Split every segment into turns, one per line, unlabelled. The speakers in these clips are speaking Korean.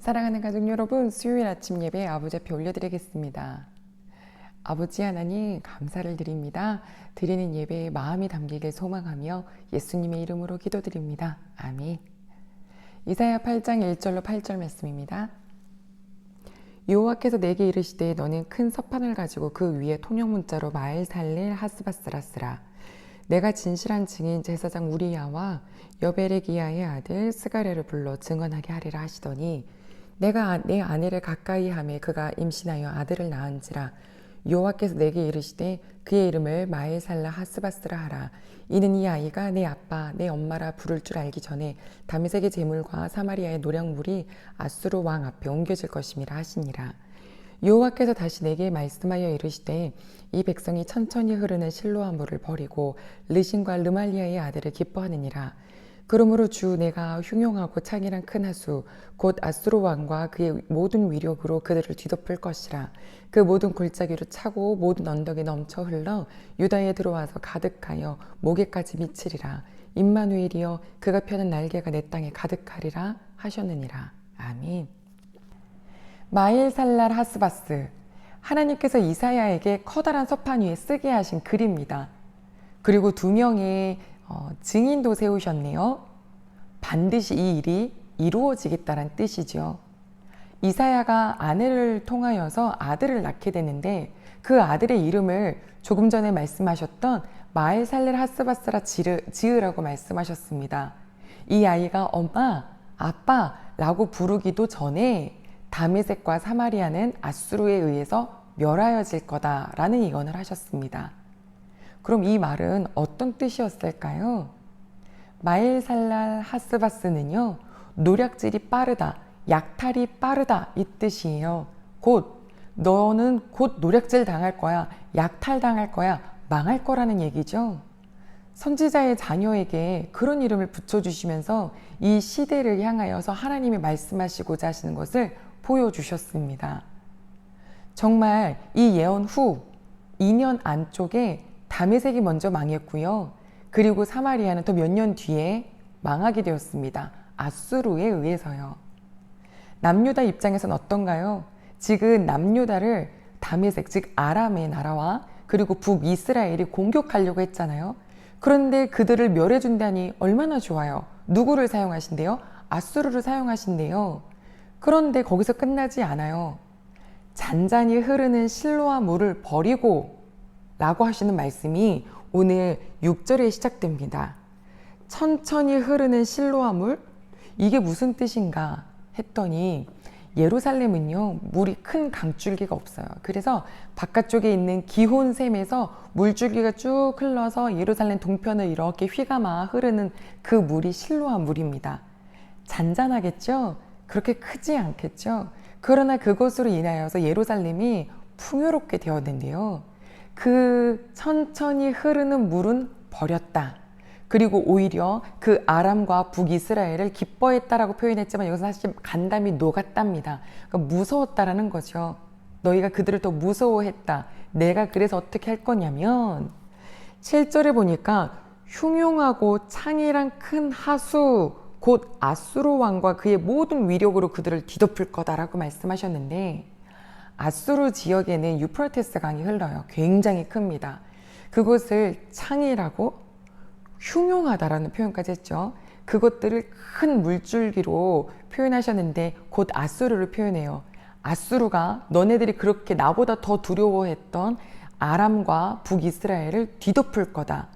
사랑하는 가족 여러분, 수요일 아침 예배 아버지 앞에 올려드리겠습니다. 아버지 하나님 감사를 드립니다. 드리는 예배에 마음이 담기길 소망하며 예수님의 이름으로 기도드립니다. 아멘. 이사야 8장 1절로 8절 말씀입니다. 여호와께서 내게 이르시되 너는 큰 서판을 가지고 그 위에 통역 문자로 마엘살렐 하스바스라 쓰라. 내가 진실한 증인 제사장 우리야와 여베레기야의 아들 스가랴를 불러 증언하게 하리라 하시더니 내가 내 아내를 가까이 하매 그가 임신하여 아들을 낳은지라. 여호와께서 내게 이르시되 그의 이름을 마엘살라 하스바스라 하라. 이는 이 아이가 내 아빠 내 엄마라 부를 줄 알기 전에 다메섹의 제물과 사마리아의 노략물이 아수르 왕 앞에 옮겨질 것임이라 하시니라. 여호와께서 다시 내게 말씀하여 이르시되 이 백성이 천천히 흐르는 실로암 물을 버리고 르신과 르말리아의 아들을 기뻐하느니라. 그러므로 주 내가 흉용하고 창이란 큰 하수 곧 아수르 왕과 그의 모든 위력으로 그들을 뒤덮을 것이라. 그 모든 골짜기로 차고 모든 언덕에 넘쳐 흘러 유다에 들어와서 가득하여 목에까지 미치리라. 임마누엘이여 그가 펴는 날개가 내 땅에 가득하리라 하셨느니라. 아멘. 마엘살랄 하스바스, 하나님께서 이사야에게 커다란 서판 위에 쓰게 하신 글입니다. 그리고 두 명의 증인도 세우셨네요. 반드시 이 일이 이루어지겠다는 뜻이죠. 이사야가 아내를 통하여서 아들을 낳게 되는데 그 아들의 이름을 조금 전에 말씀하셨던 마엘살렐 하스바스라 지으라고 말씀하셨습니다. 이 아이가 엄마, 아빠라고 부르기도 전에 다메섹과 사마리아는 아수르에 의해서 멸하여질 거다라는 예언을 하셨습니다. 그럼 이 말은 어떤 뜻이었을까요? 마엘살랄 하스바스는요, 노략질이 빠르다, 약탈이 빠르다 이 뜻이에요. 너는 곧 노략질 당할 거야, 약탈 당할 거야, 망할 거라는 얘기죠. 선지자의 자녀에게 그런 이름을 붙여주시면서 이 시대를 향하여서 하나님이 말씀하시고자 하시는 것을 보여주셨습니다. 정말 이 예언 후 2년 안쪽에 다메섹이 먼저 망했고요. 그리고 사마리아는 또 몇 년 뒤에 망하게 되었습니다. 아수르에 의해서요. 남유다 입장에서는 어떤가요? 지금 남유다를 다메섹, 즉 아람의 나라와 그리고 북이스라엘이 공격하려고 했잖아요. 그런데 그들을 멸해준다니 얼마나 좋아요. 누구를 사용하신대요? 아수르를 사용하신대요. 그런데 거기서 끝나지 않아요. 잔잔히 흐르는 실로암 물을 버리고 라고 하시는 말씀이 오늘 6절에 시작됩니다. 천천히 흐르는 실로암 물? 이게 무슨 뜻인가 했더니 예루살렘은요, 물이 큰 강줄기가 없어요. 그래서 바깥쪽에 있는 기혼샘에서 물줄기가 쭉 흘러서 예루살렘 동편을 이렇게 휘감아 흐르는 그 물이 실로암 물입니다. 잔잔하겠죠? 그렇게 크지 않겠죠? 그러나 그것으로 인하여서 예루살렘이 풍요롭게 되었는데요. 그 천천히 흐르는 물은 버렸다. 그리고 오히려 그 아람과 북이스라엘을 기뻐했다라고 표현했지만 여기서 사실 간담이 녹았답니다. 그러니까 무서웠다라는 거죠. 너희가 그들을 더 무서워했다. 내가 그래서 어떻게 할 거냐면 7절에 보니까 흉용하고 창이란 큰 하수 곧 아수르 왕과 그의 모든 위력으로 그들을 뒤덮을 거다라고 말씀하셨는데 아수르 지역에는 유프라테스 강이 흘러요. 굉장히 큽니다. 그곳을 창이라고 흉용하다라는 표현까지 했죠. 그것들을 큰 물줄기로 표현하셨는데 곧 아수르를 표현해요. 아수르가 너네들이 그렇게 나보다 더 두려워했던 아람과 북이스라엘을 뒤덮을 거다.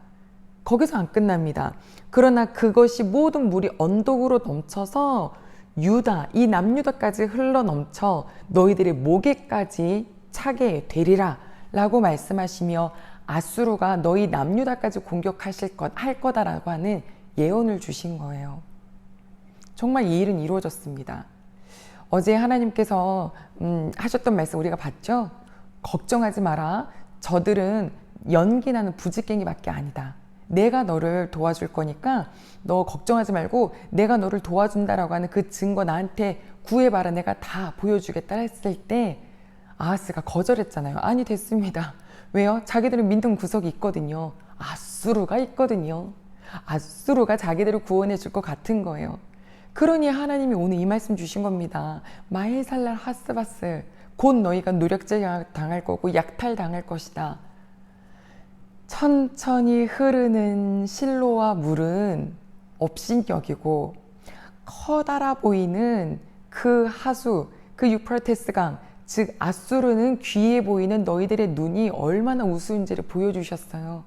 거기서 안 끝납니다. 그러나 그것이 모든 물이 언덕으로 넘쳐서 유다, 이 남유다까지 흘러 넘쳐 너희들의 목에까지 차게 되리라 라고 말씀하시며 아수르가 너희 남유다까지 할 거다라고 하는 예언을 주신 거예요. 정말 이 일은 이루어졌습니다. 어제 하나님께서 하셨던 말씀 우리가 봤죠? 걱정하지 마라. 저들은 연기나는 부지깽이밖에 아니다. 내가 너를 도와줄 거니까 너 걱정하지 말고 내가 너를 도와준다라고 하는 그 증거 나한테 구해봐라. 내가 다 보여주겠다 했을 때 아하스가 거절했잖아요. 아니 됐습니다. 왜요? 자기들은 믿는 구석이 있거든요. 아수르가 있거든요. 아수르가 자기들을 구원해 줄 것 같은 거예요. 그러니 하나님이 오늘 이 말씀 주신 겁니다. 마헬살랄 하스바스, 곧 너희가 노략질 당할 거고 약탈 당할 것이다. 천천히 흐르는 실로와 물은 업신여기고 커다라 보이는 그 하수, 그 유프라테스 강, 즉 아수르는 귀해 보이는 너희들의 눈이 얼마나 우스운지를 보여주셨어요.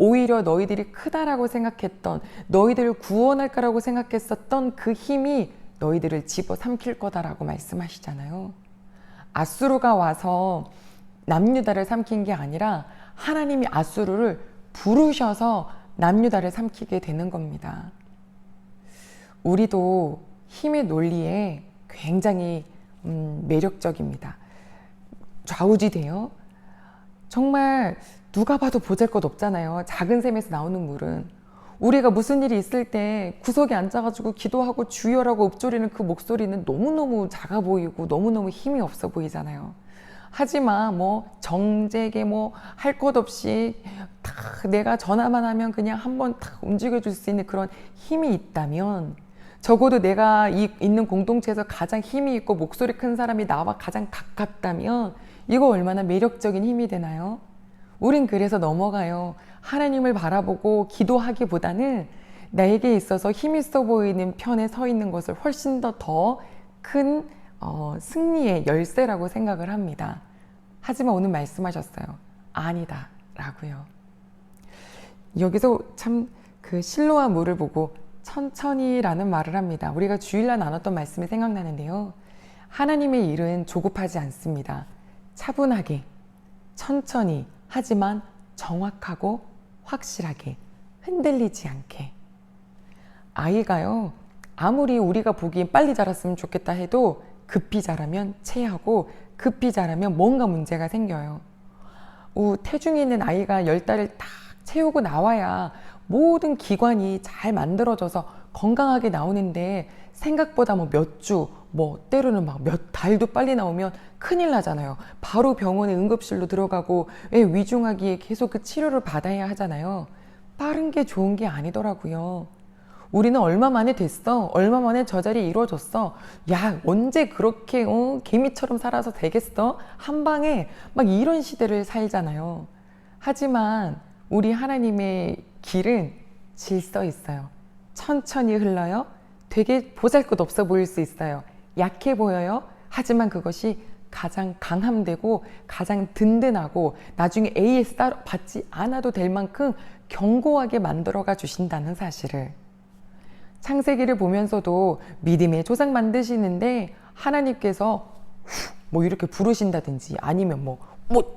오히려 너희들이 크다라고 생각했던, 너희들을 구원할 거라고 생각했었던 그 힘이 너희들을 집어삼킬 거다라고 말씀하시잖아요. 아수르가 와서 남유다를 삼킨 게 아니라 하나님이 아수르를 부르셔서 남유다를 삼키게 되는 겁니다. 우리도 힘의 논리에 굉장히 매력적입니다. 좌우지대요. 정말 누가 봐도 보잘것없잖아요. 작은 샘에서 나오는 물은. 우리가 무슨 일이 있을 때 구석에 앉아가지고 기도하고 주여라고 읊조리는 그 목소리는 너무너무 작아 보이고 너무너무 힘이 없어 보이잖아요. 하지만 뭐 정제게 뭐 할 것 없이 다 내가 전화만 하면 그냥 한번 탁 움직여줄 수 있는 그런 힘이 있다면, 적어도 내가 있는 공동체에서 가장 힘이 있고 목소리 큰 사람이 나와 가장 가깝다면 이거 얼마나 매력적인 힘이 되나요? 우린 그래서 넘어가요. 하나님을 바라보고 기도하기보다는 나에게 있어서 힘 있어 보이는 편에 서 있는 것을 훨씬 더 큰 승리의 열쇠라고 생각을 합니다. 하지만 오늘 말씀하셨어요. 아니다 라고요. 여기서 참 그 실로와 물을 보고 천천히라는 말을 합니다. 우리가 주일날 나눴던 말씀이 생각나는데요. 하나님의 일은 조급하지 않습니다. 차분하게, 천천히, 하지만 정확하고 확실하게, 흔들리지 않게. 아이가요, 아무리 우리가 보기엔 빨리 자랐으면 좋겠다 해도 급히 자라면 체하고 급히 자라면 뭔가 문제가 생겨요. 태중에 있는 아이가 10달을 딱 채우고 나와야 모든 기관이 잘 만들어져서 건강하게 나오는데, 생각보다 뭐 몇 주, 뭐 때로는 막 몇 달도 빨리 나오면 큰일 나잖아요. 바로 병원에 응급실로 들어가고 위중하기에 계속 그 치료를 받아야 하잖아요. 빠른 게 좋은 게 아니더라고요. 우리는 얼마 만에 됐어? 얼마 만에 저 자리에 이루어졌어? 야, 언제 그렇게 개미처럼 살아서 되겠어? 한 방에 막 이런 시대를 살잖아요. 하지만 우리 하나님의 길은 질서 있어요. 천천히 흘러요. 되게 보잘것없어 보일 수 있어요. 약해 보여요. 하지만 그것이 가장 강함되고 가장 든든하고 나중에 AS 따로 받지 않아도 될 만큼 견고하게 만들어가 주신다는 사실을. 창세기를 보면서도 믿음의 조상 만드시는데 하나님께서 뭐 이렇게 부르신다든지 아니면 뭐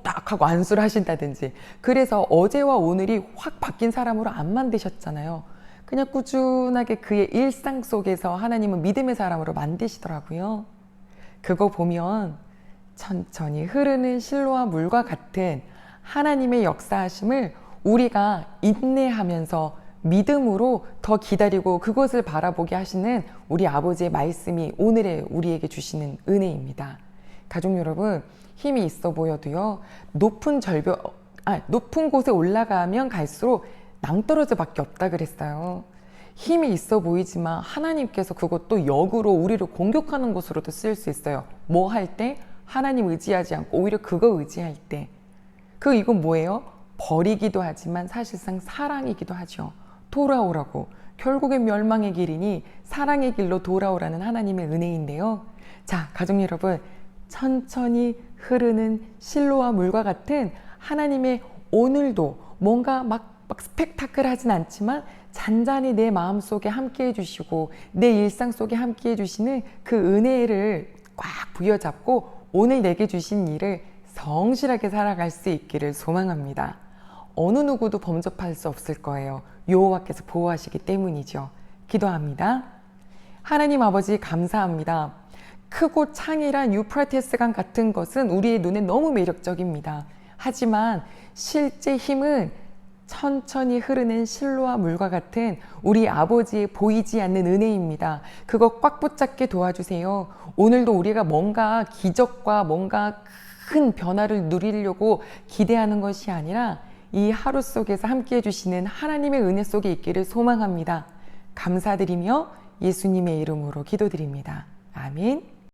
딱 하고 안수를 하신다든지, 그래서 어제와 오늘이 확 바뀐 사람으로 안 만드셨잖아요. 그냥 꾸준하게 그의 일상 속에서 하나님은 믿음의 사람으로 만드시더라고요. 그거 보면 천천히 흐르는 실로와 물과 같은 하나님의 역사하심을 우리가 인내하면서 믿음으로 더 기다리고 그것을 바라보게 하시는 우리 아버지의 말씀이 오늘의 우리에게 주시는 은혜입니다. 가족 여러분, 힘이 있어 보여도요, 높은 곳에 올라가면 갈수록 낭떠러지밖에 없다 그랬어요. 힘이 있어 보이지만 하나님께서 그것도 역으로 우리를 공격하는 것으로도 쓰일 수 있어요. 뭐 할 때? 하나님 의지하지 않고 오히려 그거 의지할 때. 이건 뭐예요? 버리기도 하지만 사실상 사랑이기도 하죠. 돌아오라고. 결국엔 멸망의 길이니 사랑의 길로 돌아오라는 하나님의 은혜인데요. 자, 가족 여러분, 천천히 흐르는 실로와 물과 같은 하나님의 오늘도 뭔가 막 스펙타클하진 않지만 잔잔히 내 마음속에 함께 해주시고 내 일상 속에 함께 해주시는 그 은혜를 꽉 부여잡고 오늘 내게 주신 일을 성실하게 살아갈 수 있기를 소망합니다. 어느 누구도 범접할 수 없을 거예요. 여호와께서 보호하시기 때문이죠. 기도합니다. 하나님 아버지, 감사합니다. 크고 창이란 유프라테스 강 같은 것은 우리의 눈에 너무 매력적입니다. 하지만 실제 힘은 천천히 흐르는 실로와 물과 같은 우리 아버지의 보이지 않는 은혜입니다. 그거 꽉 붙잡게 도와주세요. 오늘도 우리가 뭔가 기적과 뭔가 큰 변화를 누리려고 기대하는 것이 아니라 이 하루 속에서 함께 해주시는 하나님의 은혜 속에 있기를 소망합니다. 감사드리며 예수님의 이름으로 기도드립니다. 아멘.